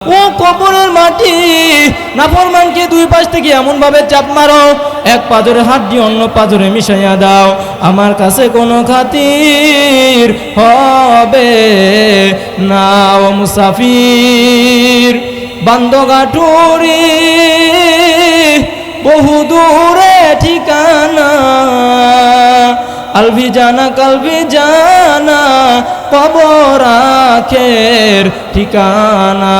ও কবরের মাটি, নাফরমানকে দুই পাশ থেকে এমন ভাবে চাপ মারো, এক পাজরে হাত দিয়ে অন্য পাজরে মিশাইয়া দাও, আমার কাছে কোনো খাতির হবে না। ও মুসাফির বান্দগাটুরি বহু দূরে ঠিকানা, আলভি জানা কালভি জানা কবর আখের ঠিকানা।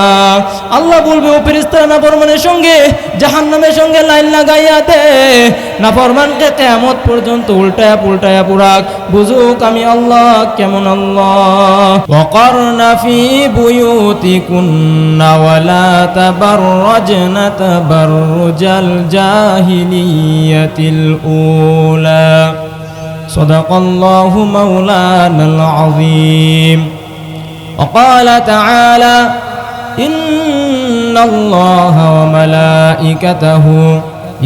আল্লাহ বলবে, ও ফেরেশতারা নাফরমানের সঙ্গে জাহান্নামের সঙ্গে লাইন লাগাইয়া দে, নাফরমানকে কিয়ামত পর্যন্ত উল্টায়া পুল্টায়া পুরাক, বুঝুক আমি আল্লাহ কেমন আল্লাহ। ওয়াকারনা ফি বুয়ুতিকুন্না ওয়ালা তাবাররাজনা তাবাররুজাল জাহিলিয়াতিল উলা। সদাকাল্লাহু মাওলানাল আযীম। وقال تعالى إن الله وملائكته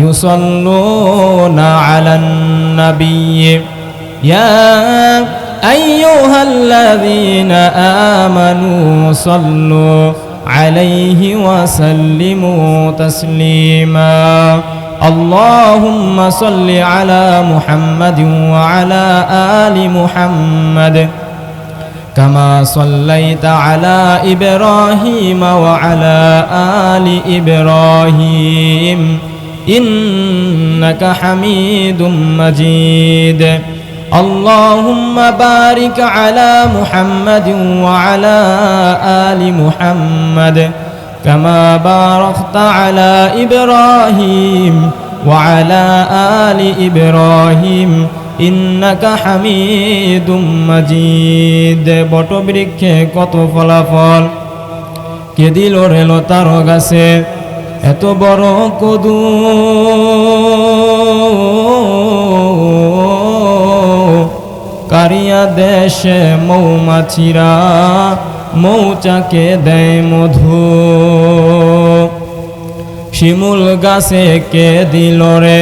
يصلون على النبي يا أيها الذين آمنوا صلوا عليه وسلموا تسليما اللهم صل على محمد وعلى آل محمد كما صليت على إبراهيم وعلى آل إبراهيم إنك حميد مجيد اللهم بارك على محمد وعلى آل محمد كما باركت على إبراهيم وعلى آل إبراهيم ইন্নাকা হামিদুম মাজিদ। বটবৃক্ষে কত ফলাফল, কে দিল রে লতার গাছে এত বড় কদু, কারিয়া দেশে মৌমাছিরা মৌচাকে দেয় মধু, শিমুল গাছে কে দিল রে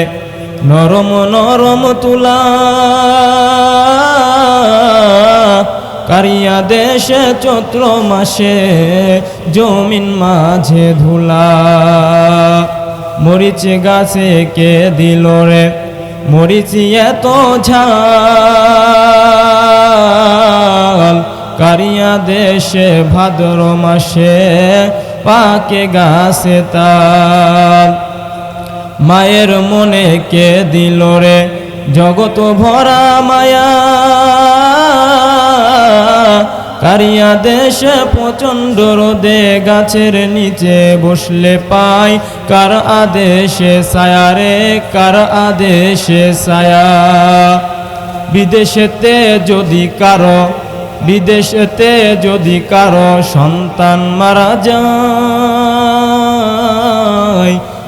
নরম নরম তুলা, কারিয়া দেশে চৈত্র মাসে জমিন মাঝে ধুলা, মরিচ গাছে কে দিল রে মরিচি এত ঝাল, কারিয়া দেশে ভাদ্র মাসে পাকে গাছে তাল, মায়ের মনে কে দিল রে জগত ভরা মায়া, কারিয়া দেশে প্রচণ্ড রোদে গাছের নিচে বসলে পাই কার আদেশে ছায়া রে, কার আদেশে ছায়া। বিদেশেতে যদি কারো সন্তান মারা যায়,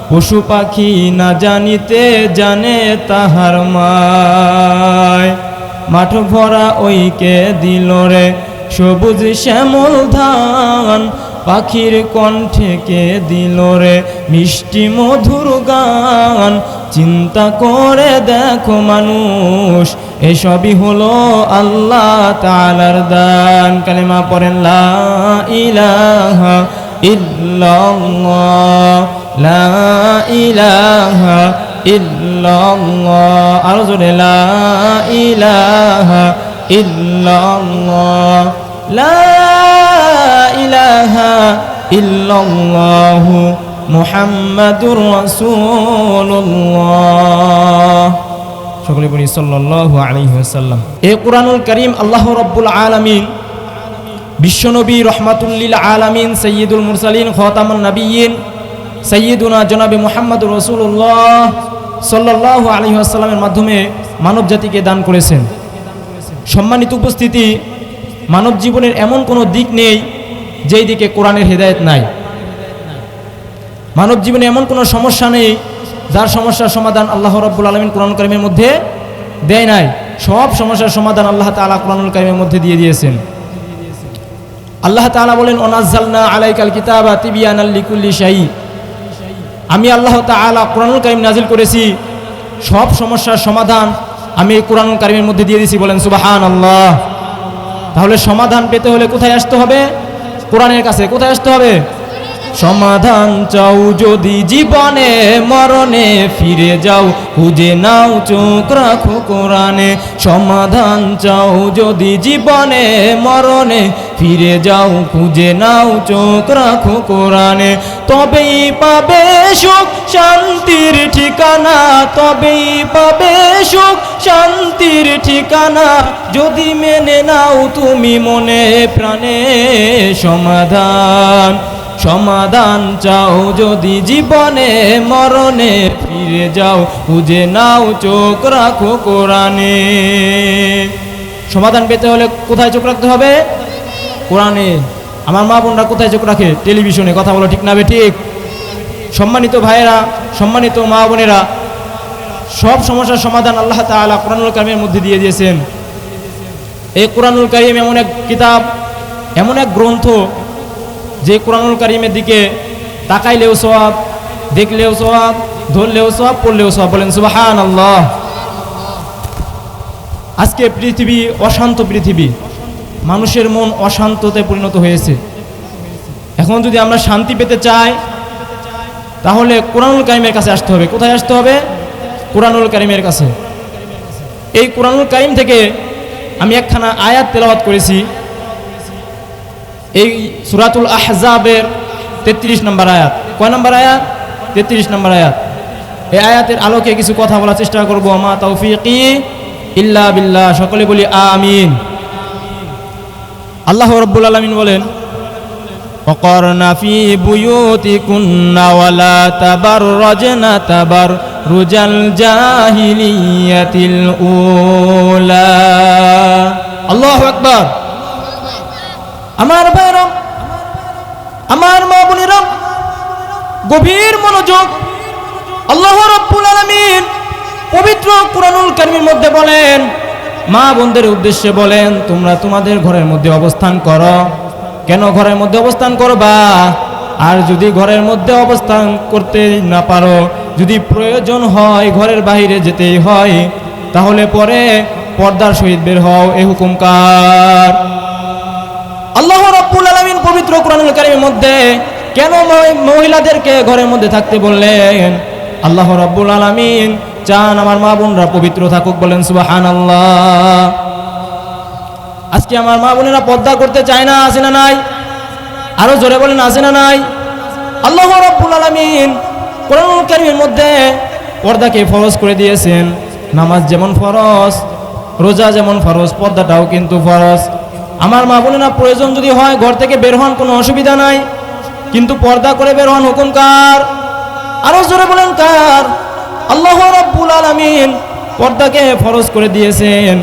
পশু পাখি না জানিতে জানে তাহার মায়, মাঠ ভরা ওইকে দিল রে সবুজ শ্যামল ধান, পাখির কণ্ঠে কে দিল রে মিষ্টি মধুর গান। চিন্তা করে দেখো মানুষ, এসবই হলো আল্লাহ তাআলার দান। কালেমা পড়েন লা ইলাহা ইল্লাল্লাহ, লা ইলাহা ইল্লাল্লাহ, আরো জোরে লা ইলাহা ইল্লাল্লাহ, লা ইলাহা ইল্লাল্লাহ মুহাম্মাদুর রাসূলুল্লাহ। সকলে বলি সাল্লাল্লাহু আলাইহি ওয়াসাল্লাম। এই কুরআনুল কারীম আল্লাহ রাব্বুল আলামিন বিশ্বনবী রহমাতুল লিল আলামিন সাইয়্যিদুল মুরসালিন খাতামুন নবিয়্যিন সাইয়্যিদুনা জনাবে মুহাম্মদুর রাসূলুল্লাহ সাল্লাল্লাহু আলাইহি ওয়াসাল্লামের মাধ্যমে মানব জাতিকে দান করেছেন। সম্মানিত উপস্থিতি, মানব জীবনের এমন কোনো দিক নেই যেই দিকে কোরআনের হেদায়েত নাই। মানব জীবনে এমন কোনো সমস্যা নেই যার সমস্যার সমাধান আল্লাহ রাব্বুল আলামিন কোরআনুল কারীমের মধ্যে দেয় নাই। সব সমস্যার সমাধান আল্লাহ তাআলা কোরআনুল কারীমের মধ্যে দিয়ে দিয়েছেন। আল্লাহ তাআলা বলেন, ওয়ানাজ্জালনা আলাইকাল কিতাবা তিবয়ানাল লিকুল্লি শাই। আমি আল্লাহ তাআলা কোরআনুল কারীম নাজিল করেছি, সব সমস্যার সমাধান আমি এই কোরআনুল কারীমের মধ্যে দিয়ে দিয়েছি। বলেন সুবহানাল্লাহ। তাহলে সমাধান পেতে হলে কোথায় আসতে হবে? কোরআনের কাছে। কোথায় আসতে হবে? সমাধান চাও যদি জীবনে মরণে ফিরে যাও খুঁজে নাও চোখ রাখো কোরআনে সমাধান চাও যদি জীবনে মরণে ফিরে যাও খুঁজে নাও চোখ রাখো কোরআনে তবেই পাবে সুখ শান্তির ঠিকানা তবেই পাবে সুখ শান্তির ঠিকানা যদি মেনে নাও তুমি মনে প্রাণে সমাধান চাও যদি জীবনে মরণে ফিরে যাও খুঁজে নাও চোখ রাখো কোরআনে সমাধান পেতে হলে কোথায় চোখ রাখতে হবে কোরআনে আমার মা বোনরা কোথায় চোখ রাখে টেলিভিশনে কথা বলো ঠিক না বে ঠিক সম্মানিত ভাইয়েরা সম্মানিত মা বোনেরা সব সমস্যার সমাধান আল্লাহ তাআলা কোরআনুল কারীমের মধ্যে দিয়ে দিয়েছেন এই কোরআনুল কারীম এমন এক কিতাব এমন এক গ্রন্থ যে কোরআনুল কারীমের দিকে তাকাইলেও সওয়াব দেখলেও সওয়াব ধরলেও সওয়াব পড়লেও সওয়াব বলেন সুবহানাল্লাহ আজকে পৃথিবী অশান্ত পৃথিবী মানুষের মন অশান্ততে পরিণত হয়েছে এখন যদি আমরা শান্তি পেতে চাই তাহলে কোরআনুল কারীমের কাছে আসতে হবে কোথায় আসতে হবে কোরআনুল কারীমের কাছে এই কোরআনুল কারীম থেকে আমি একখানা আয়াত তেলাওয়াত করেছি এই সূরাতুল আহজাবের 33 নম্বর আয়াত কয় নম্বর আয়াত 33 নম্বর আয়াত এই আয়াতের আলোকে কিছু কথা বলার চেষ্টা করব মা তাওফীকি ইল্লা বিল্লাহ সকলে বলি আমিন আল্লাহ রাব্বুল আলামিন বলেন ওয়াকারনা ফি বুয়ুতিকুন্না ওয়ালা তাবাররাজনা তাবাররুজাল জাহিলিয়াতিল উলা আল্লাহু আকবার আমার ভাইরা আমার মা বোনেরা গভীর মনোযোগ আল্লাহ রাব্বুল আলামিন পবিত্র কোরআনুল কারীমের মধ্যে বলেন মা বোনদের উদ্দেশ্যে বলেন তোমরা তোমাদের ঘরের মধ্যে অবস্থান করো কেন ঘরের মধ্যে অবস্থান করবা আর যদি ঘরের মধ্যে অবস্থান করতে না পারো যদি প্রয়োজন হয় ঘরের বাইরে যেতেই হয় তাহলে পরে পর্দার সহিত বের হও এই হুকুম কার আল্লাহ রাব্বুল আলামিন পবিত্র কোরআনুল কারীমের মধ্যে কেন মহিলাদেরকে ঘরের মধ্যে থাকতে বললেন আল্লাহ রাব্বুল আলামিন চান আমার মা বোনরা পবিত্র থাকুক বলেন সুবহানাল্লাহ আজকে আমার মা বোনেরা পর্দা করতে চায় না আছে না নাই আরো জোরে বলেন আছে না নাই আল্লাহ রাব্বুল আলামিন কোরআনুল কারীমের মধ্যে পর্দাকে ফরজ করে দিয়েছেন নামাজ যেমন ফরজ রোজা যেমন ফরজ পর্দাটাও কিন্তু ফরজ আমার মা বোনেরা প্রয়োজন যদি হয় ঘর থেকে বের হন কোনো অসুবিধা নাই কিন্তু পর্দা করে বের হন হুকুম কার আরো জোরে বলেন কার আল্লাহ রাব্বুল আলামিন পর্দাকে ফরজ করে দিয়েছেন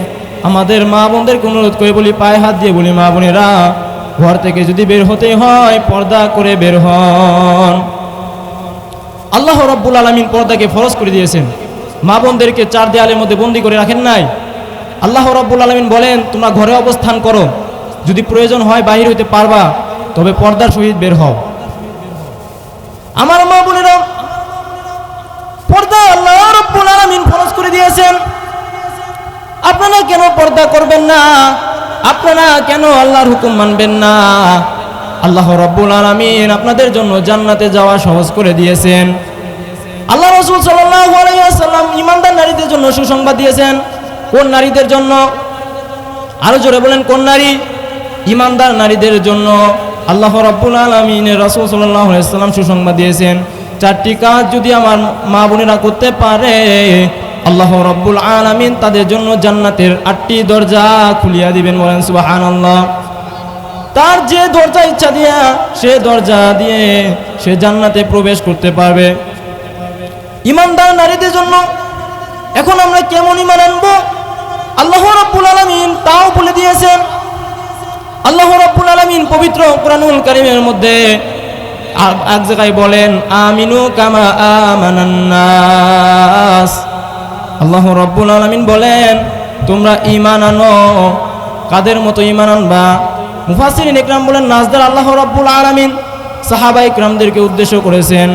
আমাদের মা বোনদেরকে অনুরোধ করে বলি পায়ে হাত দিয়ে বলি মা বোনেরা ঘর থেকে যদি বের হতে হয় পর্দা করে বের হন আল্লাহ রাব্বুল আলামিন পর্দাকে ফরজ করে দিয়েছেন মা বোনদেরকে চার দেয়ালের মধ্যে বন্দী করে রাখেন নাই আল্লাহ রাব্বুল আলামিন বলেন তোমরা ঘরে অবস্থান করো যদি প্রয়োজন হয় বাহির হইতে পারবা তবে পর্দার সহিত বের হও আমার মা বোনেরা পর্দা আল্লাহ রাব্বুল আলামিন ফরজ করে দিয়েছেন আপনারা কেন পর্দা করবেন না আপনারা কেন আল্লাহর হুকুম মানবেন না আল্লাহ রাব্বুল আলামিন আপনাদের জন্য জান্নাতে যাওয়া সহজ করে দিয়েছেন আল্লাহ রাসূল সাল্লাল্লাহু আলাইহি ওয়াসাল্লাম ঈমানদার নারীদের জন্য সুসংবাদ দিয়েছেন কোন নারীদের জন্য আরো জোরে বলেন কোন নারী ঈমানদার নারীদের জন্য আল্লাহ রাব্বুল আলামিনের রাসূল সাল্লাল্লাহু আলাইহি ওয়াসাল্লাম সুসংবাদ দিয়েছেন চারটি কাজ যদি আমার মা বোনেরা করতে পারে আল্লাহ রাব্বুল আলামিন তাদের জন্য জান্নাতের 8টি দরজা খুলিয়া দিবেন বলেন সুবহানাল্লাহ তার যে দরজা ইচ্ছা দিয়া সে দরজা দিয়ে সে জান্নাতে প্রবেশ করতে পারবে ঈমানদার নারীদের জন্য এখন আমরা কেমন ঈমান আনবো আল্লাহ রাব্বুল আলামিন তাও বলে দিয়েছেন আল্লাহ রাব্বুল আলামিন পবিত্র কোরআনুল কারীমের মধ্যে এক জায়গায় বলেন আমিনু কামা আমানান নাস আল্লাহ রাব্বুল আলামিন বলেন তোমরা ঈমান আনো কাদের মতো ঈমান আনবা মুফাসসিরিন ইকরাম বলেন নাজদার আল্লাহ রাব্বুল আলামিন সাহাবা ইকরামদেরকে উদ্দেশ্য করেছেন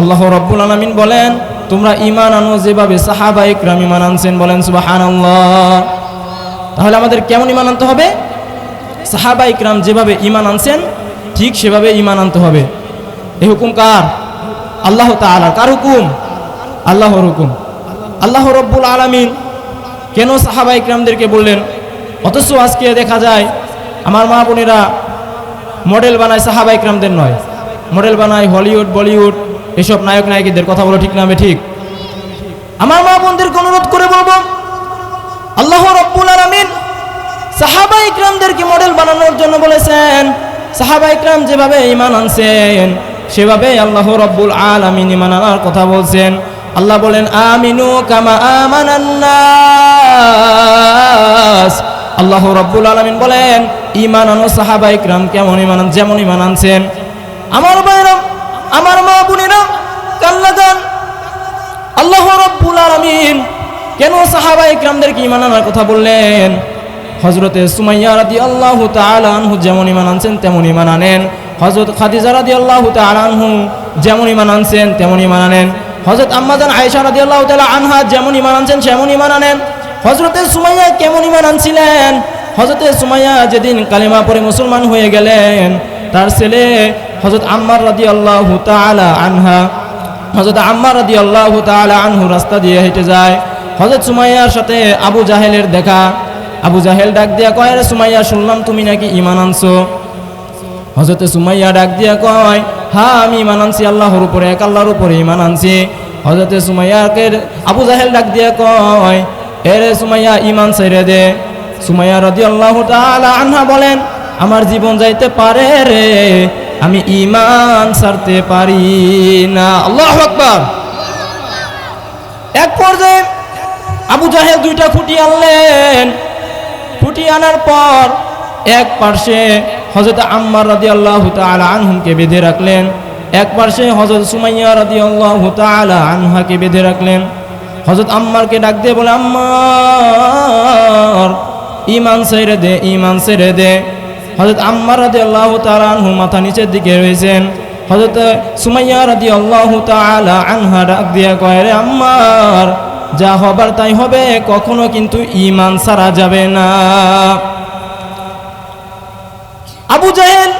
আল্লাহ রাব্বুল আলামিন বলেন তোমরা ঈমান আনো যেভাবে সাহাবা ইকরাম ঈমান আনছেন বলেন সুবহানাল্লাহ তাহলে আমাদের কেমন ঈমান আনতে হবে সাহাবা ইকরাম যেভাবে ঈমান আনছেন ঠিক সেভাবে ঈমান আনতে হবে এই হুকুম কার? আল্লাহ তাআলা। কার হুকুম? আল্লাহর হুকুম। আল্লাহ রব্বুল আলামিন কেন সাহাবা ইকরামদেরকে বললেন? অথচ আজকে দেখা যায় আমার মা বোনেরা মডেল বানায়, সাহাবা ইকরামদের নয়, মডেল বানায় হলিউড বলিউড এসব নায়ক নায়িকাদের। কথা বলো ঠিক না ঠিক? আমার মা বোনদেরকে অনুরোধ করে বলবো, আল্লাহ রব্বুল আলামিন সাহাবা ইকরামদেরকে মডেল বানানোর জন্য বলেছেন। সাহাবা ইকরাম যেভাবে ঈমান আনছেন সেভাবে আল্লাহ রব্বুল আলামিন ঈমান আনার কথা বলছেন। আল্লাহ বলেন, আমিনু কামা আমানান নাস। আল্লাহ রব্বুল আলামিন বলেন, ঈমান আনো সাহাবা ইকরাম কেমন ঈমান আন, যেমন ঈমান আনছেন। আমার ভাইরা, আমার মা বোনেরা, কাল্লাগান আল্লাহ রব্বুল আলামিন কেন সাহাবা ইকরামদেরকে ঈমান আনার কথা বললেন? হযরতে সুমাইয়া রাদিয়াল্লাহু তাআলা আনহু যেমন ঈমান আনছেন তেমন ঈমান আনেন। হযরত খাদিজা রাদিয়াল্লাহু তাআলা আনহু যেমন ঈমান আনছেন তেমন ঈমান আনেন। হযরত আম্মা জান আয়েশা রাদিয়াল্লাহু তাআলা আনহা যেমন ঈমান আনছেন সেমন ঈমান আনেন। হযরতে সুমাইয়া কেমন ঈমান আনছিলেন? হযরতে সুমাইয়া যেদিন কালিমা পড়ে মুসলমান হয়ে গেলেন, তার ছেলে হযরত আম্মার রাদিয়াল্লাহু তাআলা আনহা, হযরত আম্মার রাদিয়াল্লাহু তাআলা আনহু রাস্তা দিয়ে হেঁটে যায়। হযরত সুমাইয়ার সাথে আবু জাহেলের দেখা। আবু জাহেল ডাক দিয়া কয়, রে সুমাইয়া, শুনলাম তুমি নাকি ঈমান আনছো। হযরতে সুমাইয়া ডাক দিয়া কয়, হ্যাঁ আমি ঈমান আনছি, আল্লাহর উপরে, এক আল্লাহর উপরে ঈমান আনছি। হযরতে সুমাইয়াকে আবু জাহেল ডাক দিয়া কয়, এরে সুমাইয়া, ঈমান ছেড়ে দে। সুমাইয়া রাদিয়াল্লাহু তাআলা আনহা বলেন, আমার জীবন যাইতে পারে রে, আমি ঈমান ছাড়তে পারি না। আল্লাহু আকবার। এক পর্যায়ে আবু জাহেল দুইটা খুঁটি আনলেন। খুঁটি আনার পর এক পার্শ্বে হযরত আম্মার রাদিয়াল্লাহু তাআলা আনহুকে বেঁধে রাখলেন, এক পার্শ্বে হযরত সুমাইয়া রাদিয়াল্লাহু তাআলা আনহাকে বেঁধে রাখলেন। হযরত আম্মারকে ডাক দিয়ে বলে, আম্মার, ঈমান ছেড়ে দে, ঈমান ছেড়ে দে। হযরত আম্মার রাদিয়াল্লাহু তাআলা আনহু মাথা নিচের দিকে রয়েছেন। হযরত সুমাইয়া রাদিয়াল্লাহু তাআলা আনহা ডাক দিয়ে কয়, রে আম্মার, যা হবার তাই হবে, কখনো কিন্তু ঈমান ছাড়া যাবে না। আবু জাহেল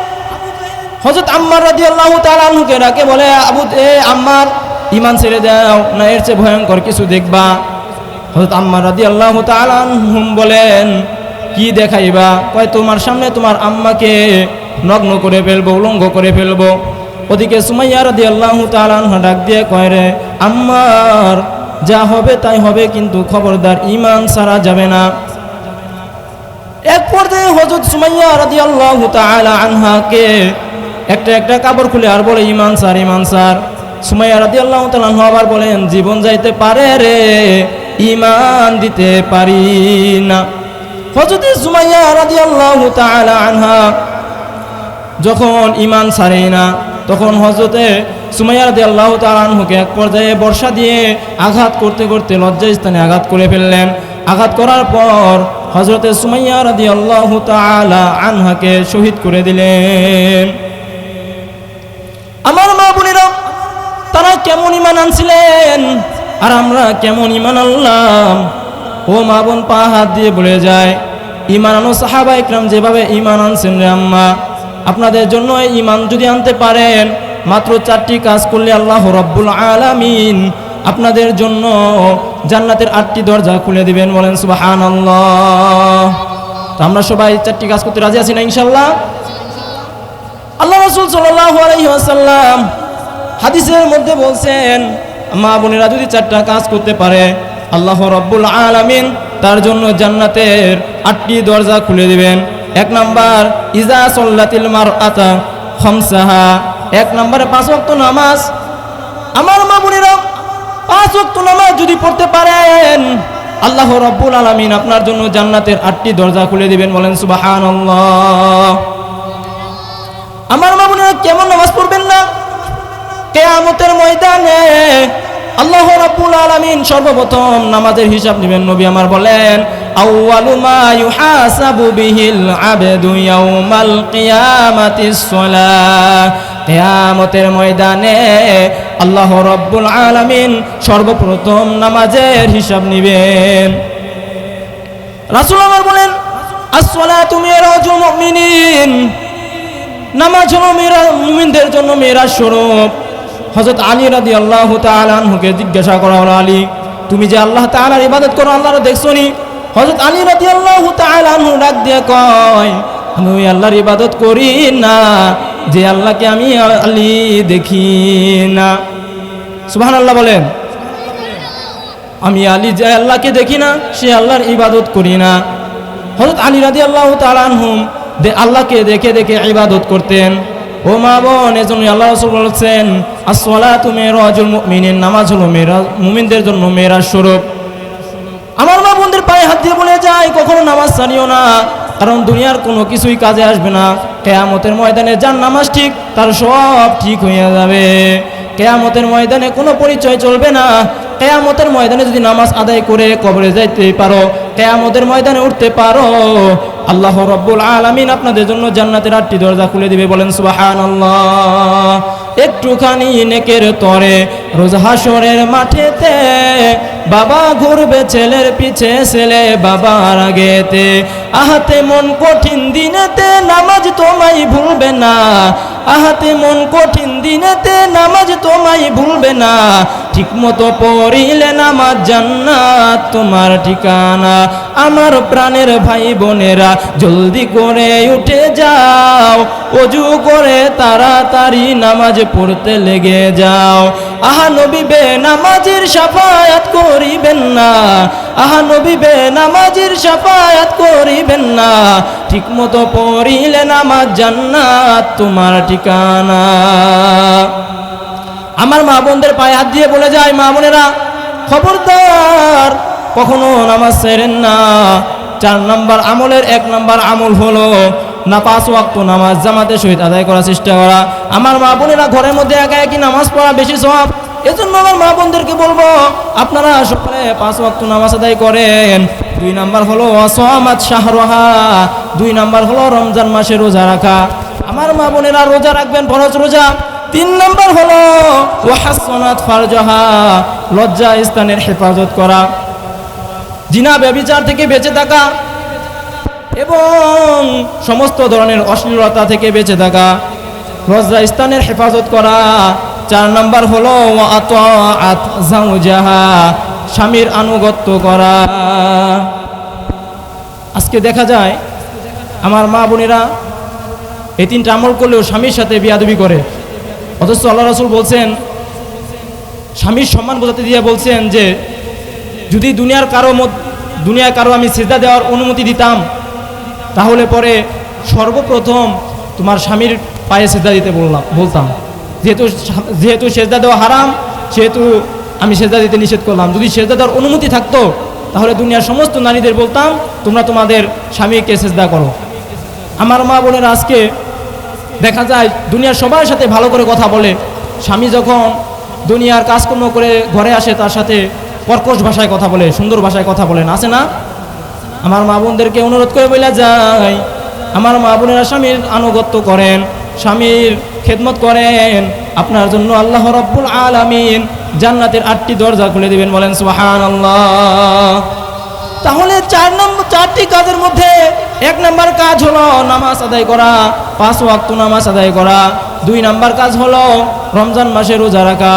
হযরত আম্মার রাদিয়াল্লাহু তাআলা আনহুকে ডাকে বলে, আম্মার, ঈমান ছেড়ে দাও, না এর চেয়ে ভয়ঙ্কর কিছু দেখবা। হযরত আম্মার রাদিয়াল্লাহু তাআলা আনহুম বলেন, কি দেখাইবা? কয়, তোমার সামনে তোমার আম্মাকে নগ্ন করে ফেলবো, উলঙ্গ করে ফেলবো। ওদিকে সুমাইয়া রাদিয়াল্লাহু তাআলা আনহা ডাক দিয়ে কয়, রে আম্মার, যা হবে তাই হবে, কিন্তু খবরদার ঈমান ছাড়া যাবে না। এক পর্যায়ে হযরত সুমাইয়া রাদিয়াল্লাহু তাআলা আনহাকে একটা একটা কাপড় খুলে আর বলে, ঈমান ছাড়, ঈমান ছাড়। সুমাইয়া রাদিয়াল্লাহু তাআলা আনহা আবার বলেন, জীবন যাইতে পারে রে, ঈমান দিতে পারি না। হযরত সুমাইয়া রাদিয়াল্লাহু তাআলা আনহা যখন ঈমান ছাড়ে না, তখন হযরতে সুমাইয়া রাদিয়াল্লাহু তাআলা আনহুকে এক পর্যায়ে বর্ষা দিয়ে আঘাত করতে করতে লজ্জাস্থানে আঘাত করে ফেললেন। আঘাত করার পর হযরতে সুমাইয়া রাদিয়াল্লাহু তাআলা আনহাকে শহীদ করে দিলেন। আমার মা বোনেরা, তারা কেমন ঈমান আনছিলেন আর আমরা কেমন ঈমান আনলাম? ও মা বোন, পা হাত দিয়ে বলে যায়, ঈমান আনো সাহাবা ইকরাম যেভাবে ঈমান আনছেন। রে আম্মা, আপনাদের জন্য ঈমান যদি আনতে পারেন, মাত্র 4টি কাজ করলে আল্লাহ রব্বুল আলামিন আপনাদের জন্য জান্নাতের 8টি দরজা খুলে দিবেন। বলেন সুবহানাল্লাহ। তো আমরা সবাই 4টি কাজ করতে রাজি আছি না ইনশাআল্লাহ? আল্লাহ রাসূল সাল্লাল্লাহু আলাইহি ওয়াসাল্লাম হাদিসের মধ্যে বলছেন, মা বোনেরা যদি 4টা কাজ করতে পারে, আল্লাহ রব্বুল আলামিন তার জন্য জান্নাতের 8টি দরজা খুলে দিবেন। 1 নাম্বার, ইজা সাল্লাতিল মারআতা খামসাহা। 1 নম্বরে 5 ওয়াক্ত নামাজ। আমার মা বোনেরা, 5 ওয়াক্ত নামাজ যদি পড়তে পারেন, আল্লাহ রব্বুল আলামিন আপনার জন্য জান্নাতের 8টি দরজা খুলে দিবেন। বলেন সুবহানাল্লাহ। আমার মা বোনেরা, কেমন নামাজ পড়বেন না? কিয়ামতের ময়দানে আল্লাহ রাব্বুল আলামিন সর্বপ্রথম নামাজের হিসাব নেবেন। নবী আমার বলেন, আউয়ালু মা ইউহাসাবু বিহিল আবদু ইয়াউমাল কিয়ামাতিস সালাহ। কিয়ামতের ময়দানে আল্লাহ রাব্বুল আলামিন সর্বপ্রথম নামাজের হিসাব নেবেন। রাসূল আমার বলেন, আস-সালাতু মিরাজুল মুমিনিন। নামাজ হলো মুমিনদের জন্য মেরাজ স্বরূপ। হযরত আলী রাদিয়াল্লাহু তাআলা আনহুকে জিজ্ঞাসা করা হলো, আলী তুমি যে আল্লাহ তাআলার ইবাদত করো, আল্লাহর দেখছো নি? হযরত আলী রাদিয়াল্লাহু তাআলা আনহু ডাক দিয়ে কয়, আমি ওই আল্লাহর ইবাদত করি না যে আল্লাহকে আমি আলী দেখি না। সুবহানাল্লাহ বলেন। আমি আলী যে আল্লাহকে দেখি না সে আল্লাহর ইবাদত করি না। হযরত আলী রাদিয়াল্লাহু তাআলা আনহু আল্লাহকে দেখে দেখে ইবাদত করতেন। ও মা বোন, এজন্য আল্লাহ রাসূল বলেছেন, as-সালাতু মিরাজুল মুমিনিন, নামাজ হলো মুমিনদের জন্য মেরাজ স্বরূপ। আমার মা বোনদের পায়ে হাত দিয়ে বলে যায়, কখনো নামাজ ছাড়িও না, কারণ দুনিয়ার কোনো কিছুই কাজে আসবে না। কিয়ামতের ময়দানে যার নামাজ ঠিক তার সব ঠিক হয়ে যাবে। কিয়ামতের ময়দানে কোনো পরিচয় চলবে না। কিয়ামতের ময়দানে যদি নামাজ আদায় করে কবরে যাইতে পারো, কিয়ামতের ময়দানে উঠতে পারো, আল্লাহ রাব্বুল আলামিন আপনাদের জন্য জান্নাতের 8টি দরজা খুলে দিবে। বলেন সুবহানাল্লাহ। একটুখানি নেকের তরে রোজ হাসরের মাঠেতে বাবা ঘুরবে ছেলের পিছে, ছেলে বাবার আগেতে। আহাতে মন কঠিন দিনেতে নামাজ তোমায় ভুলবে না, আহাতে মন কঠিন দিনেতে নামাজ তোমায় ভুলবে না। ঠিক মতো পড়িলে নামাজ জান্নাত তোমার ঠিকানা। আমার প্রাণের ভাই বোনেরা জলদি করে উঠে যাও, ওযু করে তাড়াতাড়ি নামাজ পড়তে লেগে যাও। আহা নবী বে নামাজির শাফায়াত করিবেন না, আহা নবী বে নামাজির শাফায়াত করিবেন না। ঠিক মতো পড়িলে নামাজ জান্নাত তোমার ঠিকানা। আমার মা বোনদের পায়ে হাত দিয়ে বলে যায়, মা বোনেরা খবরদার কখনো নামাজ ছেড়েন না। 4 নম্বর আমলের 1 নম্বর আমল হলো না 5 ওয়াক্ত নামাজ জামাতের সহিত আদায় করার চেষ্টা করা। আমার মা বোনেরা ঘরের মধ্যে একা একই নামাজ পড়া বেশি সওয়াব। এজন্য আমার মা বোনদেরকে বলবো, আপনারা সকালে 5 ওয়াক্ত নামাজ আদায় করেন। 2 নম্বর হলো ওয়াসামাত শাহরুহা, 2 নম্বর হলো রমজান মাসে রোজা রাখা। আমার মা বোনেরা রোজা রাখবেন, ফরজ রোজা। 3 নম্বর হলো ওয়াহাসনাত ফারজাহা, লজ্জা স্থানের হেফাজত করা, জিনা ব্যভিচার থেকে বেঁচে থাকা এবং সমস্ত ধরনের অশ্লীলতা থেকে বেঁচে থাকা, লজ্জা স্থানের হেফাজত করা। 4 নম্বর হলো ওয়াতাআত যাওজাহা, স্বামীর আনুগত্য করা। আজকে দেখা যায় আমার মা বোনেরা এই 3টা আমল করলেও স্বামীর সাথে বিয়াদবি করে। অথচ আল্লাহ রাসূল বলছেন, স্বামীর সম্মান বোঝাতে দিয়ে বলছেন যে যদি দুনিয়ার কারো আমি সিজদা দেওয়ার অনুমতি দিতাম, তাহলে পরে সর্বপ্রথম তোমার স্বামীর পায়ে সিজদা দিতে বলতাম। যেহেতু সিজদা দেওয়া হারাম, সেহেতু আমি সিজদা দিতে নিষেধ করলাম। যদি সিজদা দেওয়ার অনুমতি থাকতো, তাহলে দুনিয়ার সমস্ত নারীদের বলতাম তোমরা তোমাদের স্বামীকে সিজদা করো। আমার মা বোনেরা আজকে দেখা যায় দুনিয়ার সবার সাথে ভালো করে কথা বলে, স্বামী যখন দুনিয়ার কাজকর্ম করে ঘরে আসে তার সাথে কর্কশ ভাষায় কথা বলে, সুন্দর ভাষায় কথা বলেন, আছে না? আমার মা বোনদেরকে অনুরোধ করে বলা যায়, আমার মা বোনেরা স্বামীর আনুগত্য করেন, স্বামীর খেদমত করেন। আপনার জন্য আল্লাহ রাব্বুল আলামিন জান্নাতের 8টি দরজা খুলে দিবেন। বলেন সুবহানাল্লাহ। তাহলে 4টি কাজের মধ্যে 1 নম্বর কাজ হলো নামাজ আদায় করা, 5 ওয়াক্ত নামাজ আদায় করা। 2 নম্বর কাজ হলো রমজান মাসে রোজা রাখা।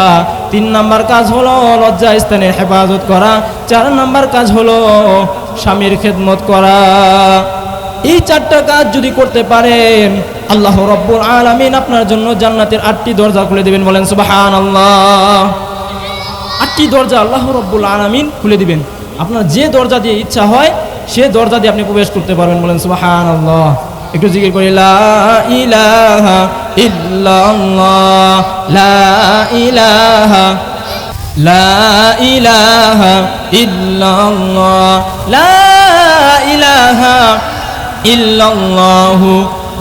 3 নম্বর কাজ হলো লজ্জা স্থানের হেফাজত করা। 4 নম্বর কাজ হলো স্বামীর খেদমত করা। এই 4টা কাজ যদি করতে পারেন, আল্লাহ রাব্বুল আলামিন আপনার জন্য জান্নাতের 8টি দরজা খুলে দিবেন। বলেন সুবহানাল্লাহ। 8টি দরজা আল্লাহ রাব্বুল আলামিন খুলে দিবেন। আপনার যে দরজা দিয়ে ইচ্ছা হয় সে দরজা দিয়ে আপনি প্রবেশ করতে পারবেন। বলেন সুবহানাল্লাহ। একটু জিকির করি, লা ইলাহা ইল্লাল্লাহ, লা ইলাহা, লা ইলাহা ইল্লাল্লাহ, লা ইলাহা ইল্লাল্লাহু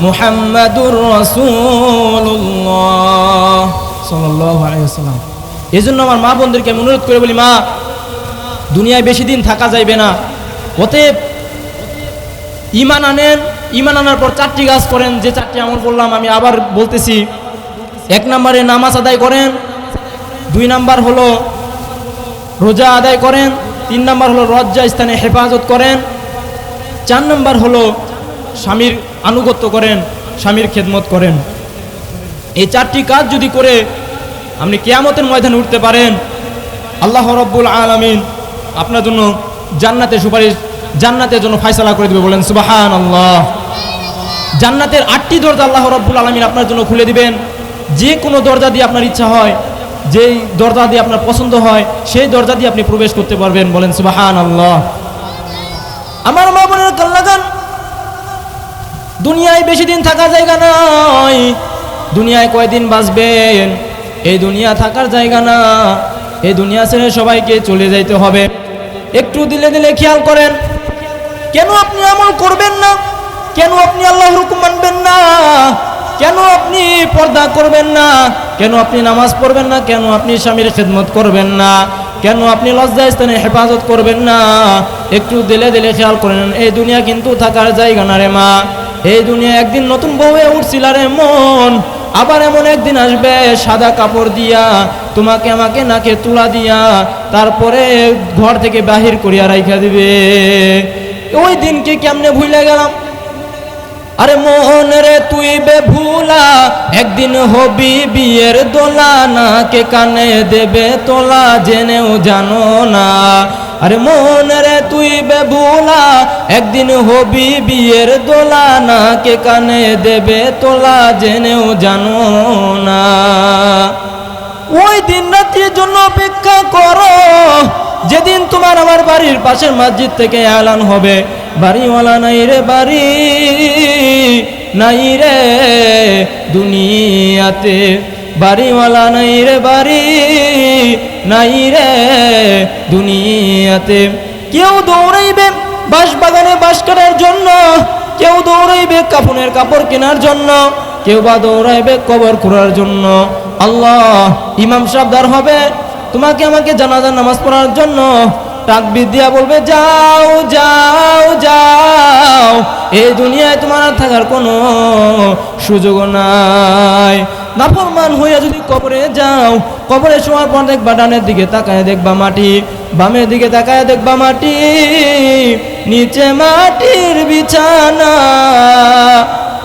মুহাম্মাদুর রাসূলুল্লাহ সাল্লাল্লাহু আলাইহি ওয়াসাল্লাম। এজন্য আমার মা বোনদেরকে আমি অনুরোধ করে বলি, মা, দুনিয়ায় বেশি দিন থাকা যাইবে না, অতএব ঈমান আনেন। ঈমান আনার পর 4টি কাজ করেন, যে 4টি আমল বললাম আমি আবার বলতেছি। 1 নম্বরে নামাজ আদায় করেন, 2 নম্বর হলো রোজা আদায় করেন, 3 নম্বর হলো লজ্জা স্থানে হেফাজত করেন, 4 নম্বর হলো স্বামীর আনুগত্য করেন, স্বামীর খেদমত করেন। এই 4টি কাজ যদি করে আপনি কিয়ামতের ময়দানে উঠতে পারেন, আল্লাহ রাব্বুল আলামিন আপনার জন্য জান্নাতের সুপারিশ, জান্নাতের জন্য ফয়সালা করে দিবে। বলেন সুবহানাল্লাহ। জান্নাতের 8টি দরজা আল্লাহ রাব্বুল আলামিন আপনার জন্য খুলে দিবেন। যে কোনো দরজা দিয়ে আপনার ইচ্ছা হয়, যেই দরজা দিয়ে আপনার পছন্দ হয়, সেই দরজা দিয়ে আপনি প্রবেশ করতে পারবেন। বলেন সুবহানাল্লাহ। আমার মা বোনের কল্যাণ, দুনিয়ায় বেশি দিন থাকার জায়গা নয়। দুনিয়ায় কয়দিন বাঁচবেন? এই দুনিয়া থাকার জায়গা না। এই দুনিয়া ছেড়ে সবাইকে চলে যাইতে হবে। একটু দিলে দিলে খেয়াল করেন, কেন আপনি আমল করবেন না? কেন আপনি আল্লাহর হুকুম মানবেন না? কেন আপনি পর্দা করবেন না? কেন আপনি নামাজ পড়বেন না? কেন আপনি স্বামীর খেদমত করবেন না? কেন আপনি লজ্জা স্থানে হেফাজত করবেন না? একটু দিলে দিলে খেয়াল করেন, এই দুনিয়া কিন্তু থাকার জায়গা না রে মা। এই দুনিয়া একদিন নতুন বউ হয়ে উঠছিল রে মন, আবার এমন একদিন আসবে সাদা কাপড় দিয়া তোমাকে আমাকে নাকে তুলা দিয়া তারপরে ঘর থেকে বাহির করিয়া রাইখা দিবে। ওই দিনকে কেমনে ভুলে গেলাম? আরে মন রে তুই বে ভুলা, একদিন হবি বিয়ের দোলা, নাকে কানে দেবে তোলা, জেনেও জানো না। আরে মন রে তুই বে ভুলা, একদিন হবি বিয়ের দোলা, নাকে কানে দেবে তোলা, জেনেও জানো না। ওই দিন রাত্রির জন্য অপেক্ষা করো, যেদিন তোমার আমার বাড়ির পাশের মসজিদ থেকে এলান হবে, বাড়িওয়ালা নাই রে বাড়ি, নাই রে দুনিয়াতে, বাড়িওয়ালা নাই রে বাড়ি, নাই রে দুনিয়াতে। কেউ দৌড়াইবে বাঁশ বাগানে বাঁশ কাটার জন্য, কেউ দৌড়াইবে কাফনের কাপড় কেনার জন্য, কেউ বা দৌড়াইবে কবর খোঁড়ার জন্য। আল্লাহ ইমাম সাহেব দাঁড় হবে তোমাকে আমাকে জানাজার নামাজ পড়ার জন্য, তাকবীর দিয়া বলবে যাও যাও যাও, এই দুনিয়ায় তোমার আর থাকার কোনো সুযোগ নাই। নাফরমান হইয়া যদি কবরে যাও, কবরে শোয়ার পর দেখবা ডানের দিকে তাকায় দেখবা মাটি, বামের দিকে তাকায় দেখবা মাটি, নিচে মাটির বিছানা,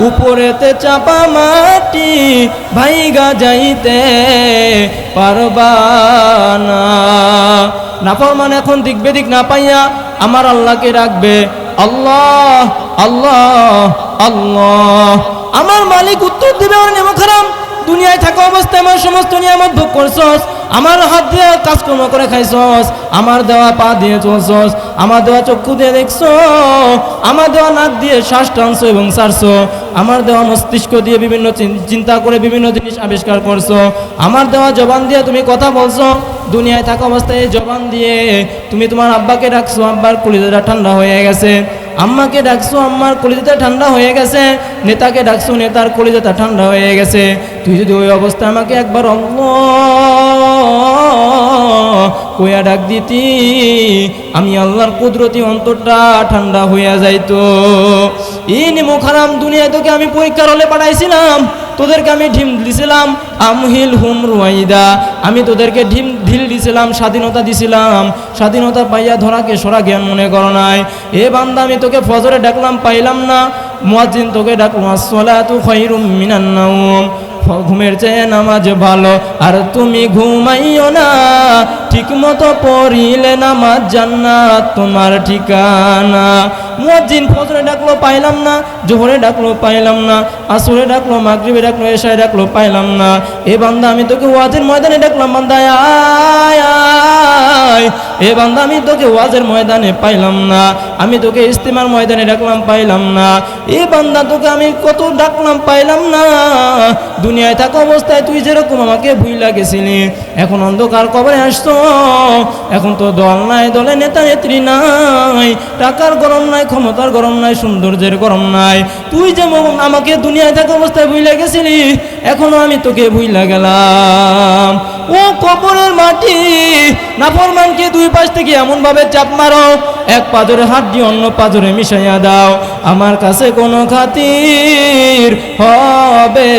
উপরেতে চাপা মাটি, ভাইগা যাইতে পারবা না। নাফরমান এখন দিক বেদিক না পাইয়া আমার আল্লাহকে রাখবে, আল্লাহ আল্লাহ আল্লাহ। আমার মালিক উত্তর দিবে, ওর নেমো খারাম, দুনিয়ায় থাকা অবস্থায় আমার সমস্ত নিয়ামত ভোগ করছস, আমার হাত দিয়ে কাজকর্ম করে খাইছস, আমার দেওয়া পা দিয়ে চলছস, আমার দেওয়া চক্ষু দিয়ে দেখছো, আমার দেওয়া নাক দিয়ে শ্বাস টানছো এবং ছাড়ছো, আমার দেওয়া মস্তিষ্ক দিয়ে বিভিন্ন চিন্তা করে বিভিন্ন জিনিস আবিষ্কার করছো, আমার দেওয়া জবান দিয়ে তুমি কথা বলছো। দুনিয়ায় থাকা অবস্থায় জবান দিয়ে তুমি তোমার আব্বাকে ডাকছো, আব্বার কলিজাটা ঠান্ডা হয়ে গেছে, আম্মাকে ডাকছো, আম্মার কলিজাটা ঠান্ডা হয়ে গেছে, নেতাকে ডাকছো, নেতার কলিজাটা ঠান্ডা হয়ে গেছে। তুই যদি ওই অবস্থায় আমাকে একবার কইয়া ডাক দিতি, আমি আল্লাহর কুদরতি অন্তরটা ঠান্ডা হইয়া যাইতো। ইনি মুখারাম, দুনিয়ায় তোকে আমি পরীক্ষার হলে পাঠাইছিলাম, তোদেরকে আমি ঢিম দিছিলাম, আমহিল হুম রুয়াইদা, আমি তোদেরকে ঢিল দিছিলাম, স্বাধীনতা দিছিলাম, স্বাধীনতা পাইয়া ধরাকে সরা জ্ঞান মনে করো নাই। এ বান্দা আমি তোকে ফজরে ডাকলাম পাইলাম না, মুয়াজ্জিন তোকে ডাকলো আসসালাতু খায়রুম মিনান নাওম, ঘুমের চেয়ে নামাজ ভালো, আর তুমি ঘুমাইও না, ঠিক মতো পড়িলে নামাজ জান্নাত তোমার ঠিকানা। মুয়াজ্জিন ফজরে ডাকলো পাইলাম না, জোহরে ডাকলো পাইলাম না, আসরে ডাকলো, মাগরিবে ডাকলো, এশায় ডাকলো পাইলাম না। এ বান্দা আমি তোকে ওয়াজের ময়দানে ডাকলাম, বান্দা আয় আয়। এ বান্দা আমি তোকে ওয়াজের ময়দানে পাইলাম না, আমি তোকে ইস্তিমার ময়দানে ডাকলাম পাইলাম না। এ বান্দা তোকে আমি কত ডাকলাম পাইলাম না। দুনিয়ায় থাকা অবস্থায় তুই যেরকম আমাকে ভুইলা গেছিলি, এখন অন্ধকার কবরে আসছো, এখন তো দল নাই, দলে নেতা নেত্রী নাই, টাকার গরম নাই, ক্ষমতার গরম নাই, সৌন্দর্যের গরম নাই। তুই যে আমাকে দুনিয়ায় থাকা অবস্থায় ভুইলা গেছিলি, এখনো আমি তোকে ভুইলা গেলাম। ও কবরের মাটি, নাফরমানকে দুই পাশ থেকে এমন ভাবে চাপ মারো, এক পাজরে হাত দিয়ে অন্য পাজরে মিশাইয়া দাও, আমার কাছে কোনো খাতির হবে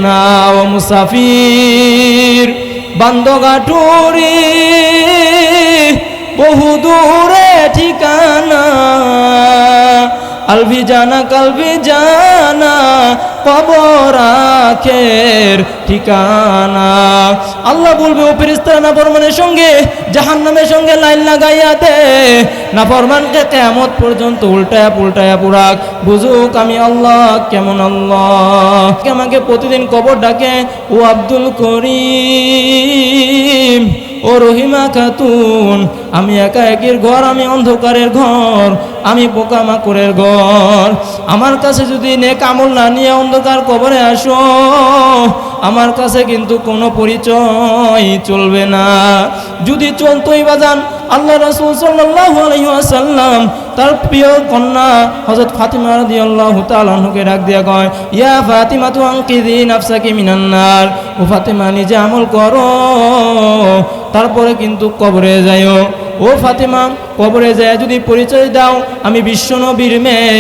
না। ও মুসাফির বান্দগাটুরি, বহু দূরে ঠিকানা, আলভি জানা কালভি জানা কবর আখের ঠিকানা। আল্লাহ বলবে ও ফেরেশতারা নাফরমানের সঙ্গে জাহান্নামের সঙ্গে লাইন লাগাইয়া দে, নাফরমানকে কিয়ামত পর্যন্ত উল্টায়া পুল্টায়া পুরাক, বুঝুক আমি আল্লাহ কেমন আল্লাহ। আমাকে প্রতিদিন কবর ডাকে, ও আব্দুল করিম, ও রহিমা খাতুন, আমি একা একের ঘর, আমি অন্ধকারের ঘর, আমি পোকামাকড়ের ঘর। আমার কাছে যদি নেক আমল না নিয়ে অন্ধকার কবরে আসো, আমার কাছে কিন্তু কোনো পরিচয় চলবে না। যদি চলতোই বাজান, আল্লাহ রাসূল সাল্লাল্লাহু আলাইহি ওয়াসাল্লাম তার প্রিয় কন্যা হযরত ফাতিমা রাদিয়াল্লাহু তাআলা আনহাকে ডাক দিয়া কয়, ইয়া ফাতিমা তু আনকিযি নাফসাকি মিনান নার, ও ফাতিমা নিজে আমল করো, তারপরে কিন্তু কবরে যাইও। ও ফাতিমা, কবরে যায় যদি পরিচয় দাও আমি বিশ্বনবীর মেয়ে,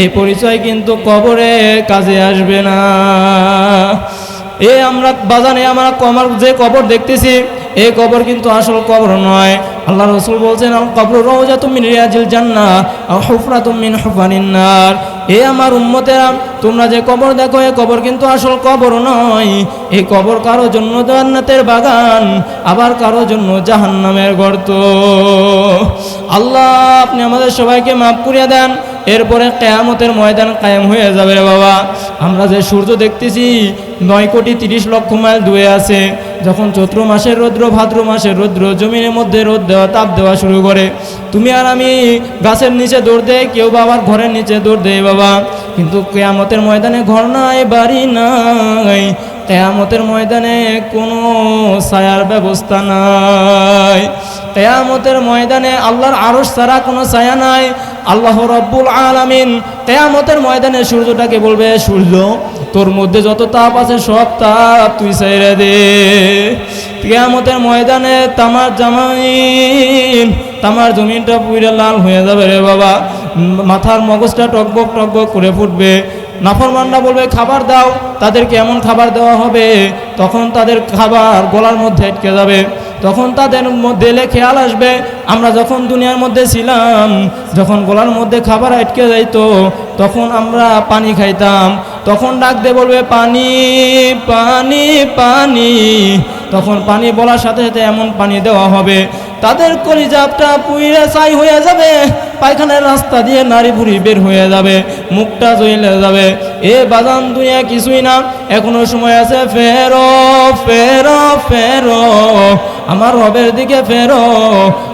এই পরিচয় কিন্তু কবরে কাজে আসবে না। আমরা বাজানে আমরা যে কবর দেখতেছি, এই কবর কিন্তু আসল কবর নয়। আল্লাহ রাসূল বলছেন, আল কবর রাউজাতুম মিন রিয়াজিল জান্নাহ আও হুফরাতুম মিন হুফারিন নার। আমার উম্মতেরা, তোমরা যে কবর দেখো, এই কবর কিন্তু আসল কবর নয়। এই কবর কারো জন্য জান্নাতের বাগান, আবার কারো জন্য জাহান্নামের গর্ত। আল্লাহ আপনি আমাদের সবাইকে মাফ করিয়া দেন। এরপরে কিয়ামতের ময়দান কায়েম হয়ে যাবে রে বাবা। আমরা যে সূর্য দেখতেছি 9,30,00,000 মাইল দূরে আছে। যখন চৈত্র মাসের রৌদ্র, ভাদ্র মাসের রৌদ্র জমিনের মধ্যে রোদ দেওয়া, তাপ দেওয়া শুরু করে, তুমি আর আমি গাছের নিচে দৌড় দেয়, কেউ বা আবার ঘরের নিচে দৌড় দেয় বাবা। কিন্তু কিয়ামতের ময়দানে ঘর নাই, বাড়ি নাই, কিয়ামতের ময়দানে কোনো ছায়ার ব্যবস্থা নাই। কিয়ামতের ময়দানে আল্লাহর আরশ ছাড়া কোনো ছায়া নাই। আল্লাহ রব্বুল আলামিন কিয়ামতের ময়দানে সূর্যটাকে বলবে, সূর্য তোর মধ্যে যত তাপ আছে সব তাপ তুই ছেড়ে দে। কিয়ামতের ময়দানে তামার জমিনটা পুরো লাল হয়ে যাবে রে বাবা। মাথার মগজটা টকবক টকবক করে ফুটবে। নাফরমানরা বলবে খাবার দাও, তাদেরকে এমন খাবার দেওয়া হবে তখন তাদের খাবার গলার মধ্যে আটকে যাবে। তখন তাদের মধ্যে খেয়াল আসবে, আমরা যখন দুনিয়ার মধ্যে ছিলাম, যখন গলার মধ্যে খাবার আটকে যাইতো তখন আমরা পানি খাইতাম। তখন ডাক দিয়ে বলবে পানি পানি পানি। তখন পানি বলার সাথে সাথে এমন পানি দেওয়া হবে তাদের কলিজাটা পুইরে ছাই হয়ে যাবে, পায়খানার রাস্তা দিয়ে নাড়ি ভুড়ি বের হয়ে যাবে, মুখটা জ্বলে যাবে। বাজান দুনিয়া কিছুই না, এখনো সময় আছে। ফেরো ফেরো ফেরো, আমার রবের দিকে ফেরো,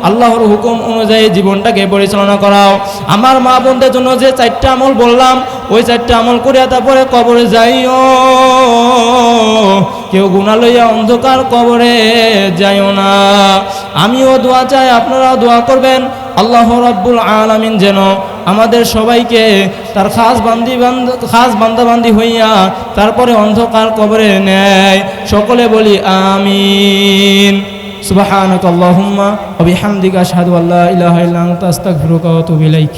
আল্লাহর হুকুম অনুযায়ী জীবনটাকে পরিচালনা করাও। আমার মা বোনদের জন্য যে 4টা আমল বললাম, ওই 4টা আমল করিয়া তারপরে কবরে যাইও। কেউ গুনাহ লইয়া অন্ধকার কবরে যাইও না। আমিও দোয়া চাই, আপনারাও দোয়া করবেন। আল্লাহ রাব্বুল আলামিন যেন আমাদের সবাইকে তার খাস বান্দাবান্দি হইয়া তারপরে অন্ধকার কবরে নেয়। সকলে বলি আমিন। সুবহানাকাল্লাহুম্মা ওয়া বিহামদিকা আশহাদু আল্লা ইলাহা ইল্লা আনতা আস্তাগফিরুকা ওয়া আতুবু ইলাইক।